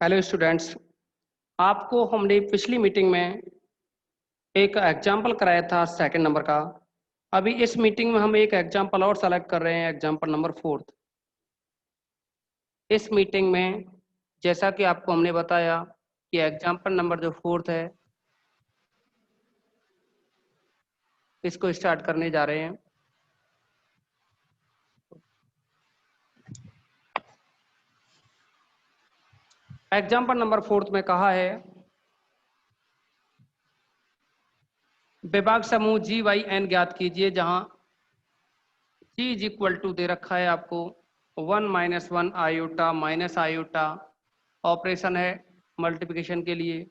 Hello students, आपको हमने पिछली मीटिंग में एक एग्जाम्पल कराया था सेकंड नंबर का। अभी इस मीटिंग में हम एक एग्जाम्पल और सेलेक्ट कर रहे हैं, एग्जाम्पल नंबर फोर्थ। इस मीटिंग में जैसा कि आपको हमने बताया कि एग्जाम्पल नंबर जो फोर्थ है इसको स्टार्ट करने जा रहे हैं। एग्जाम्पल नंबर फोर्थ में कहा है विभाग समूह जी वाई एन ज्ञात कीजिए, जहां जी इज इक्वल टू दे रखा है आपको 1 - 1 आयोटा माइनस आयोटा, ऑपरेशन है मल्टीप्लिकेशन के लिए,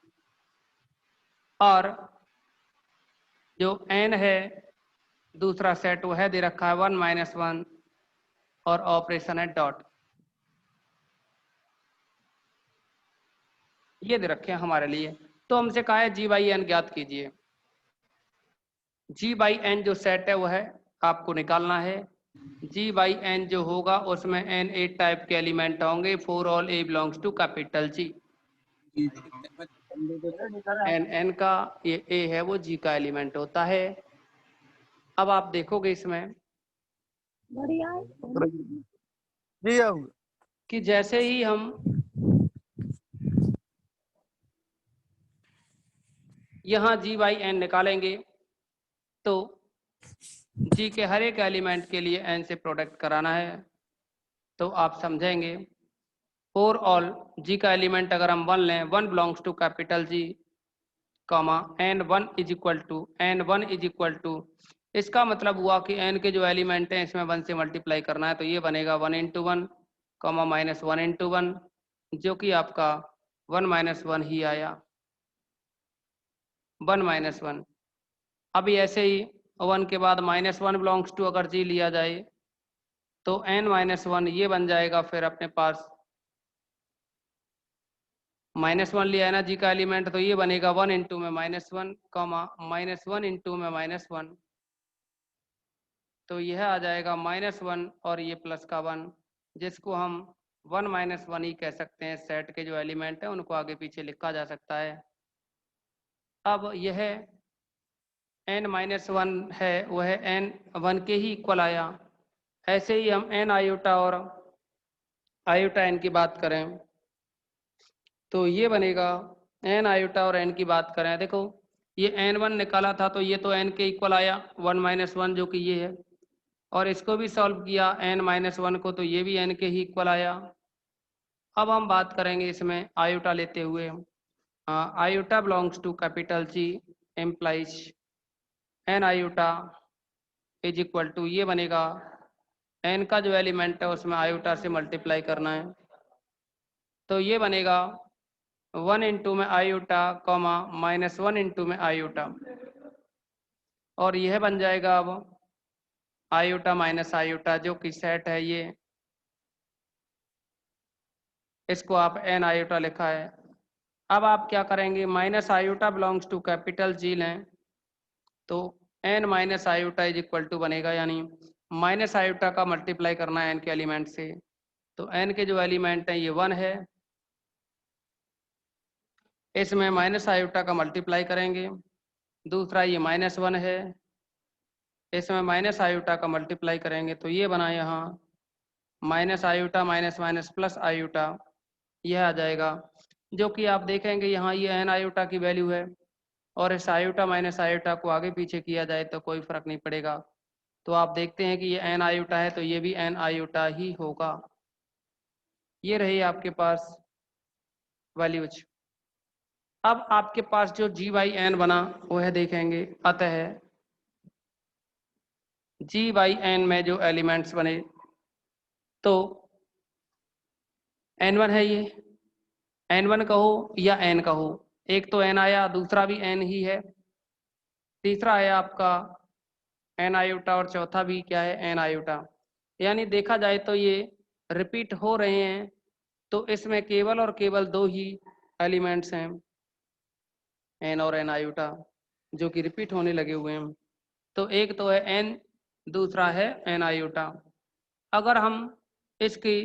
और जो एन है दूसरा सेट वो है दे रखा है 1 - 1 और ऑपरेशन है डॉट। ये दे रखे हैं हमारे लिए। तो हमसे कहा है जी बाई एन ज्ञात कीजिए। जी बाई एन जो सेट है वो है आपको निकालना है। जी बाई एन जो होगा उसमें एन ए टाइप के एलिमेंट होंगे, for all A belongs to capital G. N N का ये ए है वो जी का एलिमेंट होता है। अब आप देखोगे इसमें कि जैसे ही हम यहाँ जी बाई एन निकालेंगे तो जी के हर एक एलिमेंट के लिए एन से प्रोडक्ट कराना है, तो आप समझेंगे। फॉर ऑल जी का एलिमेंट अगर हम 1 लें, 1 belongs to capital G, comma n1 is equal to, इसका मतलब हुआ कि n के जो एलिमेंट हैं इसमें 1 से मल्टीप्लाई करना है, तो ये बनेगा 1 × 1, कॉमा -1 × 1, जो कि आपका 1 - 1 ही आया, 1 - 1। अभी ऐसे ही 1 के बाद -1 बिलोंग्स टू अगर जी लिया जाए तो n-1 ये बन जाएगा। फिर अपने पास -1 लिया है ना जी का एलिमेंट, तो ये बनेगा 1 × में -1, कॉमा -1 × में -1, तो यह आ जाएगा -1 और ये प्लस का 1, जिसको हम 1 - 1 ही कह सकते हैं। सेट के जो एलिमेंट हैं उनको आगे पीछे लिखा जा सकता है। अब यह n-1 है वह n1 के ही इक्वल आया। ऐसे ही हम n आयोटा और आयोटा n की बात करें तो ये बनेगा n आयोटा और n की बात करें, देखो ये n1 निकाला था तो ये तो n के इक्वल आया 1 - 1 जो कि ये है, और इसको भी सॉल्व किया n-1 को तो ये भी n के ही इक्वल आया। अब हम बात करेंगे इसमें आयोटा लेते हुए। Iota belongs to capital G implies n iota is equal to, ये बनेगा n का जो एलिमेंट है उसमें आयोटा से मल्टीप्लाई करना है, तो ये बनेगा 1 × में आयोटा, कॉमा -1 × में आयोटा, और यह बन जाएगा अब आयोटा माइनस आयोटा जो कि सेट है ये, इसको आप n आयोटा लिखा है। अब आप क्या करेंगे, minus iota belongs to capital G लें तो n - iota is equal to बनेगा, यानी माइनस आयोटा का मल्टीप्लाई करना है n के एलिमेंट से, तो n के जो एलिमेंट हैं ये 1 है, इसमें माइनस आयोटा का मल्टीप्लाई करेंगे। दूसरा ये -1 है, इसमें माइनस आयोटा का मल्टीप्लाई करेंगे, तो ये बना यहाँ minus iota minus minus plus iota, यह आ जाएगा। जो कि आप देखेंगे यहाँ ये n आयोटा की वैल्यू है, और इस आयोटा माइनस आयोटा को आगे पीछे किया जाए तो कोई फर्क नहीं पड़ेगा। तो आप देखते हैं कि ये n आयोटा है तो ये भी n आयोटा ही होगा। ये रही आपके पास वैल्यूज। अब आपके पास जो g/n बना वो है, देखेंगे अतः g/n में जो एलिमेंट्स बने तो n1 है, ये n1 कहो या n कहो, एक तो n आया, दूसरा भी n ही है, तीसरा आया आपका n आयोटा, और चौथा भी क्या है n आयोटा। यानी देखा जाए तो ये रिपीट हो रहे हैं, तो इसमें केवल और केवल दो ही एलिमेंट्स हैं n और n आयोटा जो कि रिपीट होने लगे हुए हैं। तो एक तो है n, दूसरा है n आयोटा। अगर हम इसकी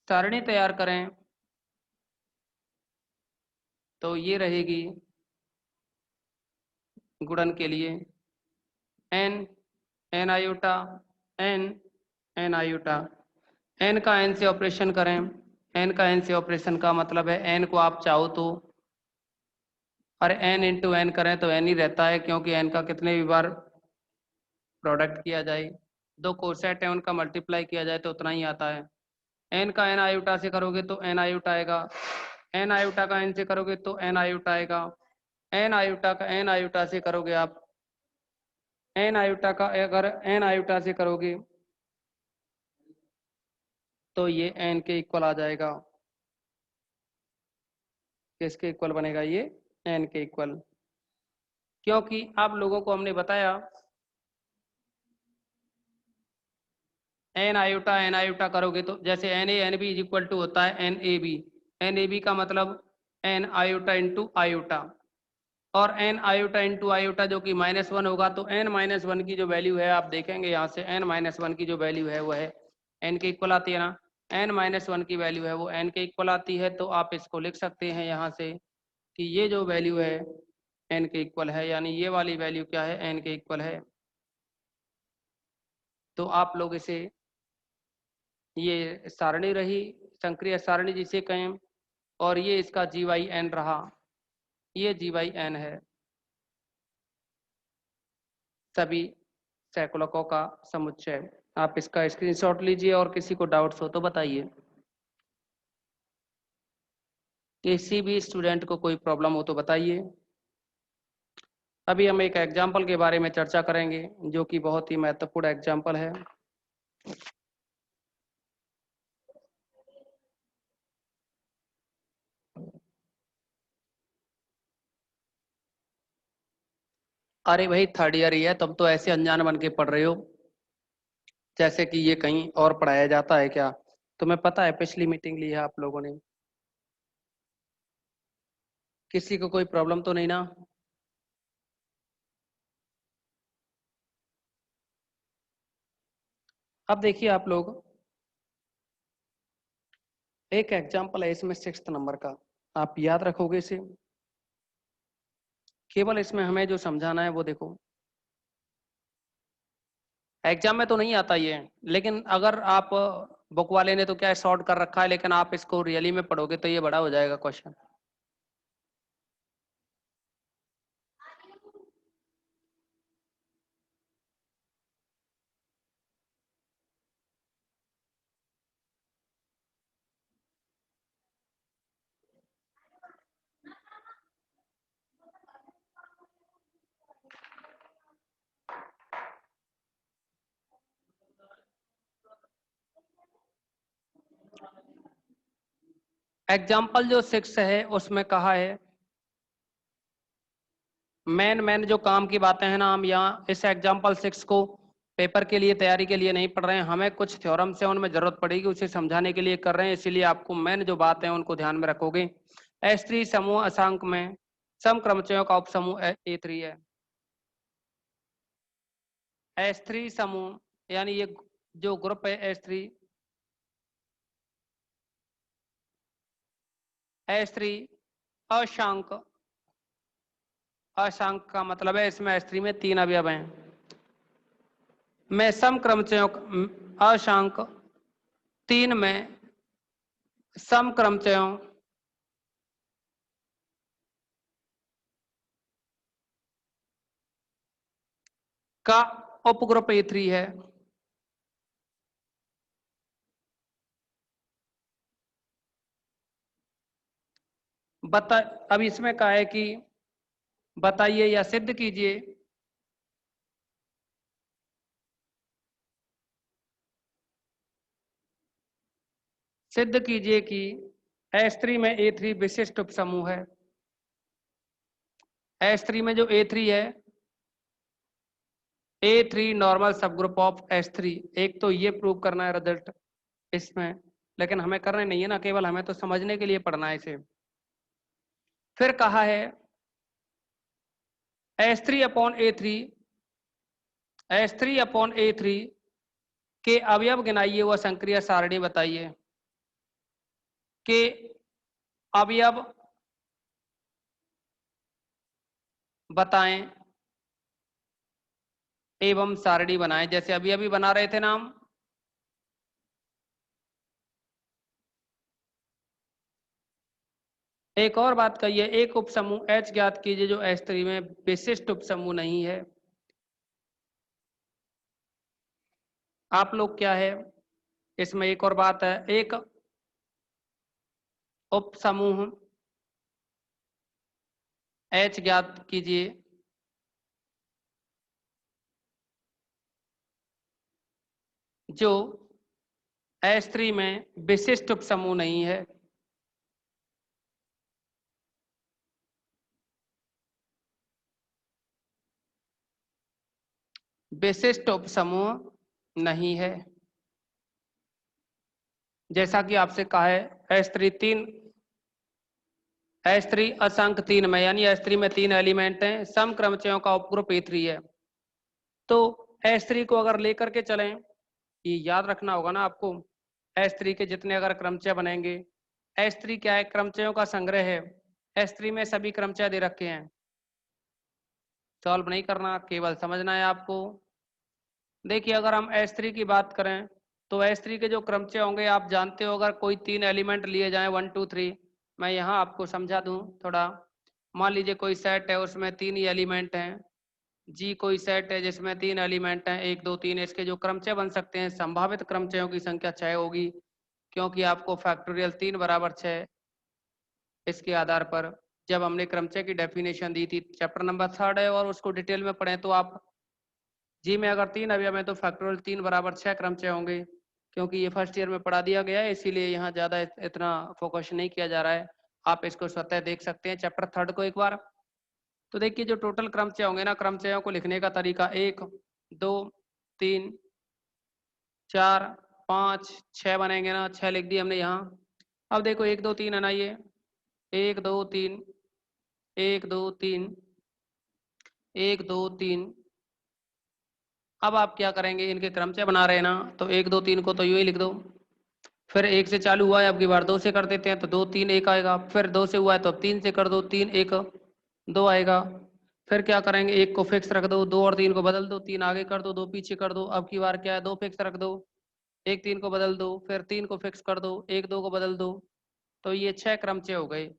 सारणी तैयार करें तो ये रहेगी गुणन के लिए N, N iota, N, N iota. N का एन से ऑपरेशन करें, एन का एन से ऑपरेशन का मतलब है एन को आप चाहो तो, और एन इंटू एन करें तो एन ही रहता है, क्योंकि एन का कितने भी बार प्रोडक्ट किया जाए, दो कोसेट है उनका मल्टीप्लाई किया जाए तो उतना ही आता है। एन का एन आयोटा से करोगे तो एन आयोटा आएगा, एन आयोटा का एन से करोगे तो एन आयोटा आएगा, एन आयोटा का एन आयोटा से करोगे आप, एन आयोटा का अगर एन आयोटा से करोगे तो ये एन के इक्वल आ जाएगा। किसके इक्वल बनेगा ये? एन के इक्वल। क्योंकि आप लोगों को हमने बताया एन आयोटा करोगे तो जैसे N A N B is equal to होता है N A B, N A B का मतलब एन आयोटा इंटू आयोटा, और एन आयोटा इंटू आयोटा जो कि -1 होगा, तो एन -1 की जो वैल्यू है आप देखेंगे यहाँ से एन -1 की जो वैल्यू है वो है एन के इक्वल आती है ना, एन -1 की वैल्यू है वो एन के इक्वल आती है, तो आप इसको लिख सकते हैं यहाँ से कि ये जो वैल्यू है एन के इक्वल है, यानी ये वाली वैल्यू क्या है? एन के इक्वल है। तो आप लोग इसे, ये सारणी रही संक्रिय सारणी जिसे कहें, और ये इसका जी वाई एन रहा, ये जी वाई एन है सभी सैकड़ों का समुच्चय। आप इसका स्क्रीनशॉट लीजिए और किसी को डाउट्स हो तो बताइए, किसी भी स्टूडेंट को कोई प्रॉब्लम हो तो बताइए। अभी हम एक एग्जाम्पल के बारे में चर्चा करेंगे जो कि बहुत ही महत्वपूर्ण एग्जाम्पल है। अरे भाई थर्ड ईयर ही है, तुम तो ऐसे अनजान बन के पढ़ रहे हो जैसे कि ये कहीं और पढ़ाया जाता है क्या? तुम्हें पता है पिछली मीटिंग ली है आप लोगों ने, किसी को कोई प्रॉब्लम तो नहीं ना? अब देखिए आप लोग, एक एग्जाम्पल है इसमें 6th नंबर का, आप याद रखोगे इसे, केवल इसमें हमें जो समझाना है वो देखो, एग्जाम में तो नहीं आता ये, लेकिन अगर आप बुक वाले ने तो क्या शॉर्ट कर रखा है, लेकिन आप इसको रियली में पढ़ोगे तो ये बड़ा हो जाएगा क्वेश्चन। एग्जाम्पल जो 6 है उसमें कहा है, मेन जो काम की बातें हैं ना, हम यहाँ इस एग्जाम्पल 6 को पेपर के लिए तैयारी के लिए नहीं पढ़ रहे हैं, हमें कुछ थ्योरम से उनमें जरूरत पड़ेगी उसे समझाने के लिए कर रहे हैं, इसीलिए आपको मेन जो बात है उनको ध्यान में रखोगे। S3 समूह असांक में सम क्रमचयों का उपसमूह A3 है। S3 समूह यानी ये जो ग्रुप है S3 अशांक, अशांक का मतलब है इसमें S3 में 3 अवयव हैं, मैं सम क्रमचयों अशांक 3 में सम क्रमचयों का उपग्रुप A3 है। बता, अब इसमें कहा है कि बताइए या सिद्ध कीजिए सिद्ध कीजिए कि S3 में A3 विशिष्ट उपसमूह है। S3 में जो A3 है, A3 नॉर्मल सब ग्रुप ऑफ S3, एक तो ये प्रूव करना है रिजल्ट इसमें, लेकिन हमें करने नहीं है ना, केवल हमें तो समझने के लिए पढ़ना है इसे। फिर कहा है S3 upon A3, S3 upon A3 के अवयव गिनाइए व संक्रिय सारणी बताइए, के अवयव बताएं एवं सारणी बनाएं, जैसे अभी अभी बना रहे थे ना हम। एक और बात कहिए, एक उपसमूह H ज्ञात कीजिए जो H3 में विशिष्ट उपसमूह नहीं है। आप लोग क्या है, इसमें एक और बात है, एक उपसमूह H ज्ञात कीजिए जो H3 में विशिष्ट उपसमूह नहीं है। विशिष्ट उपसमूह नहीं है, जैसा कि आपसे कहा है H3 अशंक 3 में, यानी H3 में 3 एलिमेंट हैं, सम क्रमचयों का उपग्रुप A3 है। तो H3 को अगर लेकर के चलें, ये याद रखना होगा ना आपको, H3 के जितने अगर क्रमचय बनेंगे, H3 क्या है, क्रमचयों का संग्रह है। H3 में सभी क्रमचय दे रखे हैं, सॉल्व नहीं करना, केवल समझना है आपको। देखिए अगर हम H3 की बात करें तो H3 के जो क्रमचय होंगे आप जानते हो, अगर कोई 3 एलिमेंट लिए जाएं 1 2 3, मैं यहाँ आपको समझा दूं थोड़ा। मान लीजिए कोई सेट है, उसमें 3 ही एलिमेंट हैं। जी कोई सेट है जिसमें 3 एलिमेंट हैं, 1 2 3, इसके जो क्रमचय बन सकते हैं, संभावित क्रमचयों की संख्या 6 होगी, क्योंकि आपको फैक्टोरियल 3 बराबर 6 इसके आधार पर जब हमने क्रमचय की डेफिनेशन दी थी, चैप्टर नंबर 3 है और उसको डिटेल में पढ़ें तो आप जी में अगर 3 अवयव है तो फैक्टोरियल 3 बराबर 6 क्रमचय होंगे, क्योंकि ये फर्स्ट ईयर में पढ़ा दिया गया है, इसीलिए यहाँ ज़्यादा इतना फोकस नहीं किया जा रहा है। आप इसको स्वतः देख सकते हैं चैप्टर 3 को एक बार। तो देखिए जो टोटल क्रमचय होंगे ना, क्रमचयों को लिखने का तरीका 1 2 3 4 5 6 बनेंगे ना, 6 लिख दिए हमने यहाँ। अब देखो 1 2 3 है ना, ये 1 2 3 1 2 3 1 2 3। अब आप क्या करेंगे, इनके क्रमचय बना रहे हैं ना, तो 1 2 3 को तो यूं ही लिख दो। फिर 1 से चालू हुआ है, अब की बार 2 से कर देते हैं, तो 2 3 1 आएगा। फिर 2 से हुआ है तो अब 3 से कर दो, 3 1 2 आएगा। फिर क्या करेंगे, 1 को फिक्स रख दो, 2 और 3 को बदल दो, 3 आगे कर दो, 2 पीछे कर दो। अब की बार क्या है, 2 फिक्स रख दो, 1 3 को बदल दो, फिर 3 को फिक्स कर दो, 1 2 को बदल दो। तो ये 6 क्रमचय हो गए।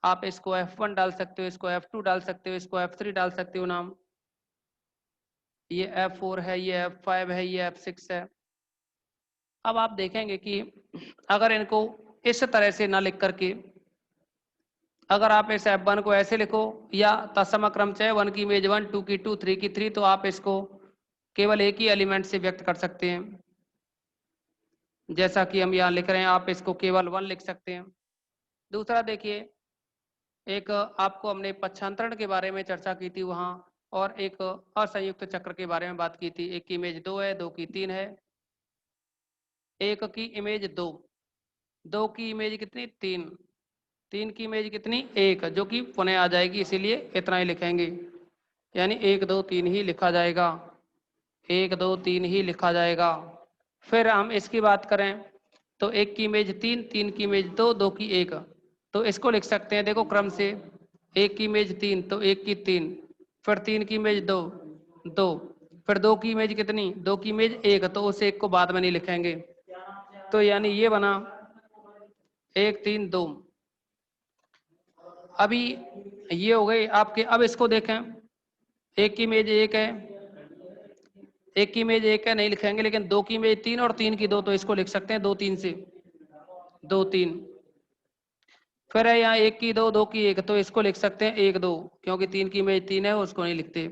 आप इसको F1 डाल सकते हो, इसको F2 डाल सकते हो, इसको F3 डाल सकते हो नाम। ये F4 है, ये F5 है, ये F6 है। अब आप देखेंगे कि अगर इनको इस तरह से ना लिख करके, अगर आप इस F1 को ऐसे लिखो या तत्सम क्रमचय 1 की इमेज 1 2 की 2 3 की 3, तो आप इसको केवल एक ही एलिमेंट से व्यक्त कर सकते हैं, जैसा कि हम यहाँ लिख रहे हैं, आप इसको केवल 1 लिख सकते हैं। दूसरा देखिए, एक आपको हमने पक्षांतरण के बारे में चर्चा की थी वहाँ, और एक असंयुक्त चक्र के बारे में बात की थी। एक की इमेज 2 है, 2 की 3 है, एक की इमेज 2, 2 की इमेज कितनी 3, 3 की इमेज कितनी 1, जो कि पुनः आ जाएगी, इसीलिए इतना ही लिखेंगे, यानी 1 2 3 ही लिखा जाएगा, 1 2 3 ही लिखा जाएगा। फिर हम इसकी बात करें तो 1 की इमेज 3, 3 की इमेज 2, 2 की 1, तो इसको लिख सकते हैं देखो क्रम से, 1 की इमेज 3 तो 1 की 3, फिर 3 की इमेज 2 2, फिर 2 की इमेज कितनी 2 की इमेज 1, तो उस 1 को बाद में नहीं लिखेंगे। तो यानी ये बना 1 3 2। अभी ये हो गए आपके। अब इसको देखें, 1 की इमेज 1 है, 1 की इमेज 1 है, नहीं लिखेंगे, लेकिन 2 की इमेज 3 और 3 की 2, तो इसको लिख सकते हैं 2 3 से, 2 3। फिर है यहाँ 1 की 2, 2 की 1, तो इसको लिख सकते हैं 1 2, क्योंकि 3 की इमेज 3 है, उसको नहीं लिखते,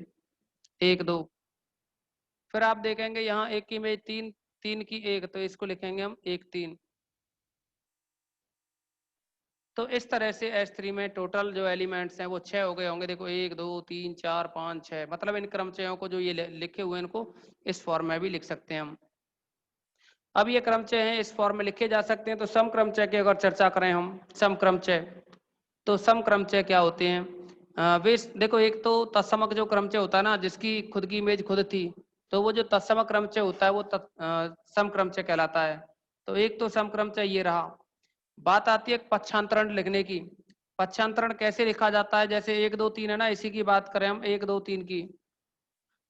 1 2। फिर आप देखेंगे यहाँ 1 की इमेज 3, 3 की 1, तो इसको लिखेंगे हम 1 3। तो इस तरह से H3 में टोटल जो एलिमेंट्स हैं वो 6 हो गए होंगे। देखो 1 2 3 4 5 6, मतलब इन क्रमचयों को जो ये लिखे हुए हैं इनको इस फॉर्म में भी लिख सकते हैं हम। अब ये क्रमचय हैं, इस फॉर्म में लिखे जा सकते हैं। तो सम क्रमचय की अगर चर्चा करें हम, सम क्रमचय, तो सम क्रमचय क्या होते हैं? वे देखो, एक तो तत्समक जो क्रमचय होता है ना, जिसकी खुद की इमेज खुद थी, तो वो जो तत्समक क्रमचय होता है वो सम क्रमचय कहलाता है। तो एक तो सम क्रमचय ये रहा। बात आती है पक्षांतरण लिखने की, पक्षांतरण कैसे लिखा जाता है, जैसे 1 2 3 है ना, इसी की बात करें हम 1 2 3 की,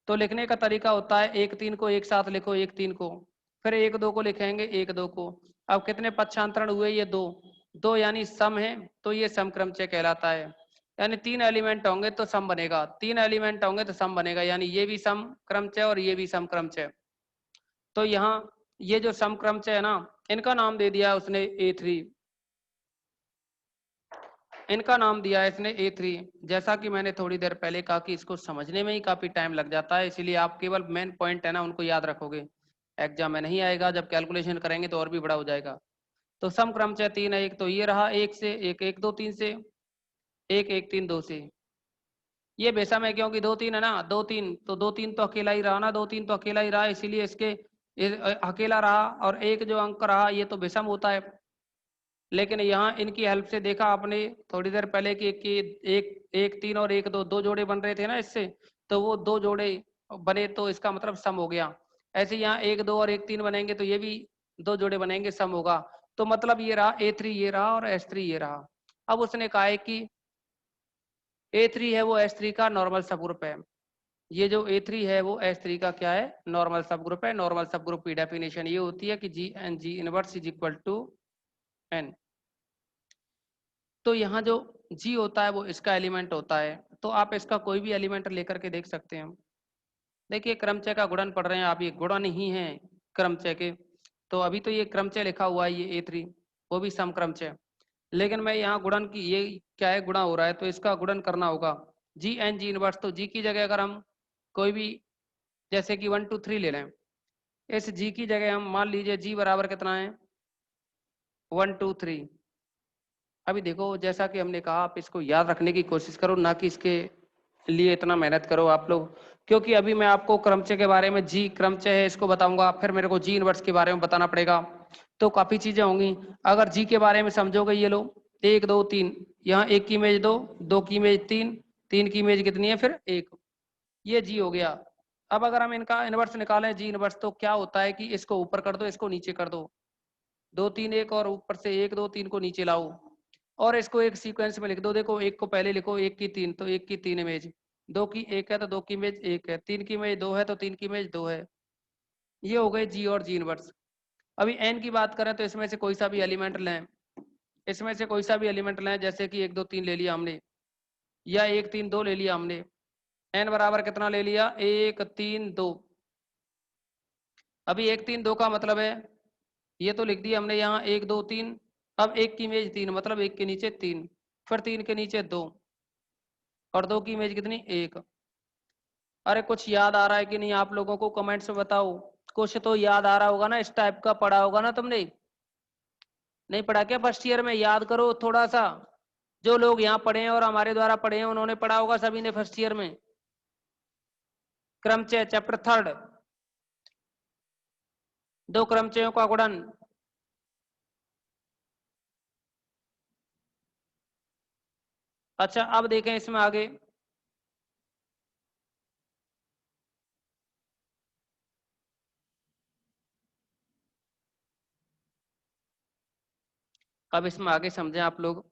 तो लिखने का तरीका होता है 1 3 को एक साथ लिखो 1 3 को, फिर 1 2 को लिखेंगे 1 2 को। अब कितने पक्षांतरण हुए, ये 2 2 यानी सम है, तो ये समक्रमचय कहलाता है। यानी 3 एलिमेंट होंगे तो सम बनेगा, 3 एलिमेंट होंगे तो सम बनेगा, यानी ये भी समक्रमचय और ये भी समक्रमचय। तो यहाँ ये जो समक्रमचय है ना, इनका नाम दे दिया उसने A3, इनका नाम दिया है इसने A3। जैसा कि मैंने थोड़ी देर पहले कहा कि इसको समझने में ही काफी टाइम लग जाता है, इसीलिए आप केवल मेन पॉइंट है ना उनको याद रखोगे, एग्जाम में नहीं आएगा, जब कैलकुलेशन करेंगे तो और भी बड़ा हो जाएगा। तो सम क्रमचय 3 है, एक तो ये रहा 1 से, एक 1 2 3 से, एक 1 3 2 से। ये बेसम है क्योंकि 2 3 है ना, 2 3 तो 2 3 तो अकेला ही रहा ना, 2 3 तो अकेला ही रहा, इसीलिए इसके अकेला रहा, और एक जो अंक रहा ये तो बेसम होता है। लेकिन यहाँ इनकी हेल्प से देखा आपने थोड़ी देर पहले कि एक एक 3 और 1 2 दो जोड़े बन रहे थे ना इससे, तो वो 2 जोड़े बने तो इसका मतलब सम हो गया। ऐसे यहाँ 1 2 और 1 3 बनेंगे तो ये भी 2 जोड़े बनेंगे, सम होगा। तो मतलब ये रहा A3 ये रहा और H3 ये रहा। अब उसने कहा है कि A3 है वो H3 का नॉर्मल सब ग्रुप है, ये जो A3 है वो H3 का क्या है, नॉर्मल सब ग्रुप है। नॉर्मल सब ग्रुप की डेफिनेशन ये होती है कि G N G inverse is equal to N. तो यहाँ जो G होता है वो इसका एलिमेंट होता है, तो आप इसका कोई भी एलिमेंट लेकर के देख सकते हैं। देखिए क्रमचय का गुणन पढ़ रहे हैं आप, ये गुणन ही है क्रमचय के, तो अभी तो ये क्रमचय लिखा हुआ है ये A3, वो भी समक्रमचय। लेकिन मैं यहाँ गुणन की, ये क्या है गुणा हो रहा है तो इसका गुणन करना होगा G एन जी इनवर्स। तो G की जगह अगर हम कोई भी जैसे कि 1 2 3 ले लें, इस G की जगह हम मान लीजिए G बराबर कितना है 1 2 3। अभी देखो जैसा कि हमने कहा आप इसको याद रखने की कोशिश करो, ना कि इसके लिए इतना मेहनत करो आप लोग, क्योंकि अभी मैं आपको क्रमचय के बारे में, जी क्रमचय है इसको बताऊंगा, फिर मेरे को जी इनवर्स के बारे में बताना पड़ेगा, तो काफी चीजें होंगी। अगर जी के बारे में समझोगे, ये लो 1 2 3, यहाँ 1 की इमेज 2, 2 की इमेज 3, 3 की इमेज कितनी है फिर 1, ये जी हो गया। अब अगर हम इनका इनवर्स निकालें जी इनवर्स, तो क्या होता है कि इसको ऊपर कर दो, इसको नीचे कर दो, 2 3 1 और ऊपर से 1 2 3 को नीचे लाओ, और इसको एक सीक्वेंस में लिख दो। देखो एक को पहले लिखो, 1 की 3 तो 1 की 3 इमेज, 2 की 1 है तो 2 की इमेज 1 है, 3 की इमेज 2 है तो 3 की इमेज 2 है। ये हो गए जी और जी इनवर्स। अभी एन की बात करें तो इसमें से कोई सा भी एलिमेंट लें, इसमें से कोई सा भी एलिमेंट लें, जैसे कि 1 2 3 ले लिया हमने, या 1 3 2 ले लिया हमने, एन बराबर कितना ले लिया 1 3 2। अभी 1 3 2 का मतलब है ये तो लिख दिया हमने यहाँ 1 2 3, अब 1 की इमेज 3 मतलब 1 के नीचे 3, फिर 3 के नीचे 2, और 2 की इमेज कितनी 1। अरे कुछ याद आ रहा है कि नहीं आप लोगों को, कमेंट्स में बताओ। कुछ तो याद आ रहा होगा ना, इस टाइप का पढ़ा होगा ना तुमने, नहीं पढ़ा क्या फर्स्ट ईयर में? याद करो थोड़ा सा, जो लोग यहाँ पढ़े हैं और हमारे द्वारा पढ़े हैं उन्होंने पढ़ा होगा सभी ने फर्स्ट ईयर में। क्रमचय चैप्टर 3, दो क्रमचयों का गुणन। अच्छा अब देखें इसमें आगे, अब इसमें आगे समझें आप लोग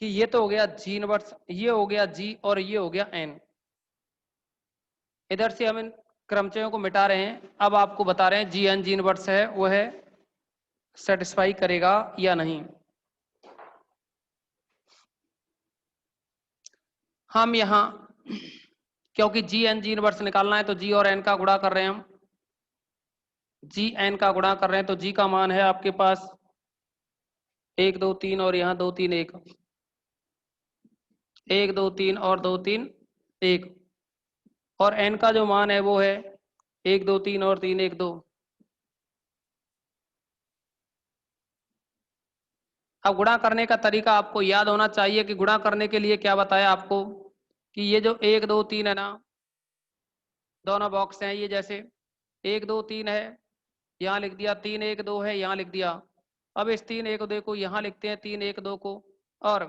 कि ये तो हो गया जी इनवर्स, ये हो गया जी और ये हो गया एन। इधर से हम इन क्रमचयों को मिटा रहे हैं, अब आपको बता रहे हैं जी एन जी इनवर्स है वो है सेटिस्फाई करेगा या नहीं। हम यहाँ क्योंकि जी एन जी इनवर्स निकालना है तो जी और एन का गुणा कर रहे हैं हम, जी एन का गुणा कर रहे हैं, तो जी का मान है आपके पास 1 2 3 और यहाँ 2 3 1, 1 2 3 और 2 3 1, और एन का जो मान है वो है 1 2 3 और 3 1 2। अब गुणा करने का तरीका आपको याद होना चाहिए कि गुणा करने के लिए क्या बताया आपको, कि ये जो 1 2 3 है ना, दोनों बॉक्स हैं ये, जैसे 1 2 3 है यहाँ लिख दिया, 3 1 2 है यहाँ लिख दिया। अब इस 3 1 2 को यहाँ लिखते हैं 3 1 2 को, और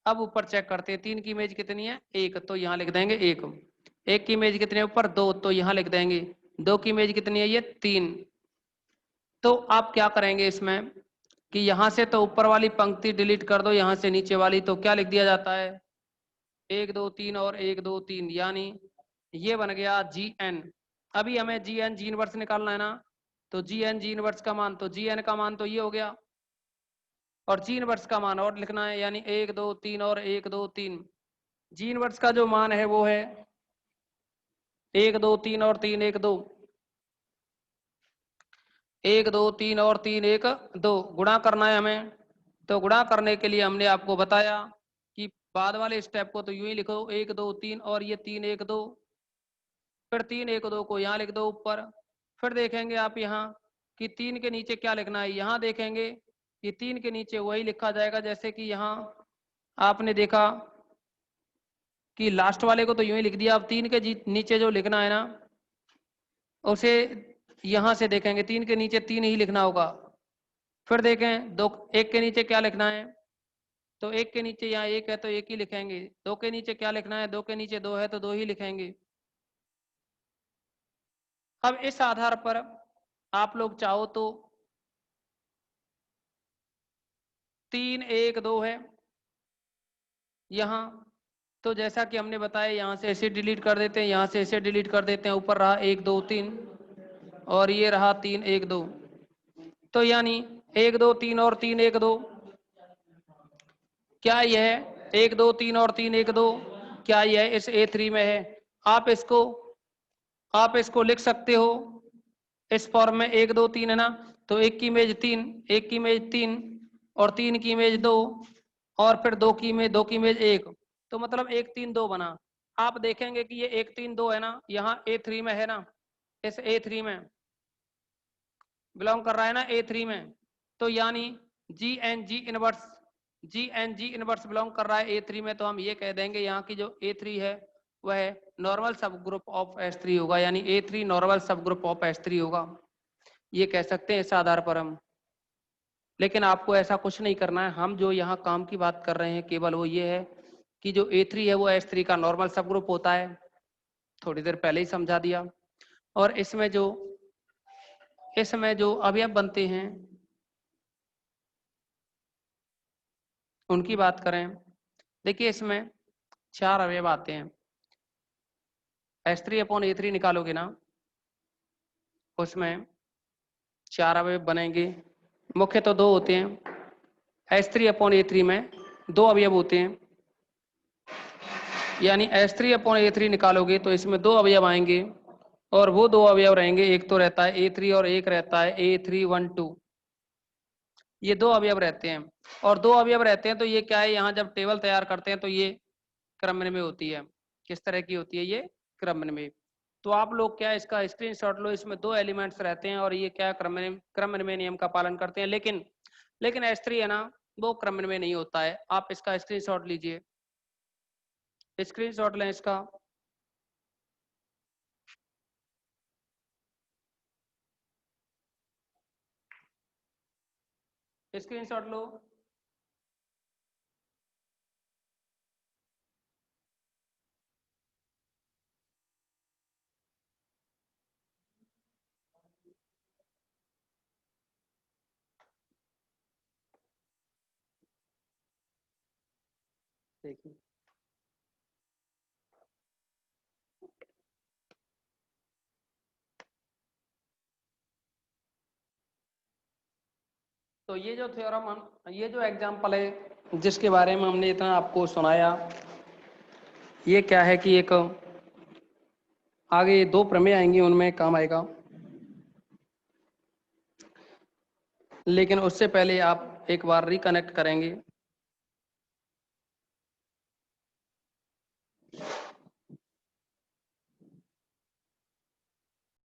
अब ऊपर चेक करते हैं 3 की इमेज कितनी है 1, तो यहाँ लिख देंगे 1, 1 की इमेज कितनी है ऊपर 2, तो यहाँ लिख देंगे 2 की इमेज कितनी है ये 3। तो आप क्या करेंगे इसमें, कि यहाँ से तो ऊपर वाली पंक्ति डिलीट कर दो, यहाँ से नीचे वाली, तो क्या लिख दिया जाता है 1 2 3 और 1 2 3, यानी ये बन गया जी एन। अभी हमें जी एन जी इनवर्स निकालना है ना, तो जी एन जी इनवर्स का मान, तो जी एन का मान तो ये हो गया, और जी इनवर्स का मान और लिखना है, यानी 1 2 3 और 1 2 3। जी इनवर्स का जो मान है वो है 1 2 3 और 3 1 2, 1 2 3 और 3 1 2 गुणा करना है हमें। तो गुणा करने के लिए हमने आपको बताया कि बाद वाले स्टेप को तो यूं ही लिखो 1 2 3 और ये 3 1 2, फिर 3 1 2 को यहाँ लिख दो ऊपर। फिर देखेंगे आप यहाँ कि 3 के नीचे क्या लिखना है, यहाँ देखेंगे कि 3 के नीचे वही लिखा जाएगा जैसे कि यहाँ आपने देखा कि लास्ट वाले को तो यूं ही लिख दिया। अब 3 के नीचे जो लिखना है ना, उसे यहाँ से देखेंगे 3 के नीचे 3 ही लिखना होगा। फिर देखें 2 1 के नीचे क्या लिखना है, तो 1 के नीचे यहाँ 1 है तो 1 ही लिखेंगे। 2 के नीचे क्या लिखना है, 2 के नीचे 2 है तो 2 ही लिखेंगे। अब इस आधार पर आप लोग चाहो तो 3 1 2 है यहाँ, तो जैसा कि हमने बताया यहाँ से ऐसे डिलीट कर देते हैं, यहाँ से ऐसे डिलीट कर देते हैं, ऊपर रहा 1 2 3 और ये रहा 3 1 2, तो यानी 1 2 3 और 3 1 2, क्या यह 1 2 3 और 3 1 2 क्या यह इस A3 में है? आप इसको लिख सकते हो इस फॉर्म में 1 2 3 है ना, तो 1 की इमेज 3, 1 की इमेज 3 और 3 की इमेज 2 और फिर 2 की इमेज 1, तो मतलब 1 3 2 बना। आप देखेंगे कि ये 1 3 2 है ना, यहाँ A3 में है ना, इस A3 में बिलोंग कर रहा है ना A3 में, तो यानी G N G inverse belong कर रहा है A3 में, तो हम ये कह देंगे यहाँ की जो A3 है वह नॉर्मल सब ग्रुप ऑफ S3 होगा, यानी A3 नॉर्मल सब ग्रुप ऑफ S3 होगा, ये कह सकते हैं इस आधार पर हम। लेकिन आपको ऐसा कुछ नहीं करना है, हम जो यहाँ काम की बात कर रहे हैं केवल वो ये है कि जो A3 है वो S3 का नॉर्मल सब ग्रुप होता है, थोड़ी देर पहले ही समझा दिया। और इसमें जो अवयव बनते हैं उनकी बात करें, देखिए इसमें 4 अवयव आते हैं। S3 अपॉन A3 निकालोगे ना, उसमें 4 अवयव बनेंगे। मुख्य तो 2 होते हैं, S3 अपॉन A3 में 2 अवयव होते हैं, यानी S3 अपॉन A3 निकालोगे तो इसमें 2 अवयव आएंगे, और वो 2 अवयव रहेंगे, एक तो रहता है A3 और एक रहता है A3 1 2, ये 2 अवयव रहते हैं। और 2 अवयव रहते हैं तो ये क्या है, यहाँ जब टेबल तैयार करते हैं तो ये क्रमनिर्णय होती है। किस तरह की होती है ये क्रमनिर्णय? तो आप लोग क्या इसका स्क्रीनशॉट लो, इसमें 2 एलिमेंट्स रहते हैं और ये क्या क्रमनिर्णय नियम का पालन करते हैं, लेकिन S3 है ना वो क्रमनिर्णय नहीं होता है। आप इसका स्क्रीनशॉट लीजिए, स्क्रीनशॉट लें इसका, स्क्रीनशॉट लो। देखिए तो ये जो थ्योरम ये जो एग्जांपल है जिसके बारे में हमने इतना आपको सुनाया, ये क्या है कि एक आगे 2 प्रमेय आएंगी उनमें काम आएगा, लेकिन उससे पहले आप एक बार रिकनेक्ट करेंगे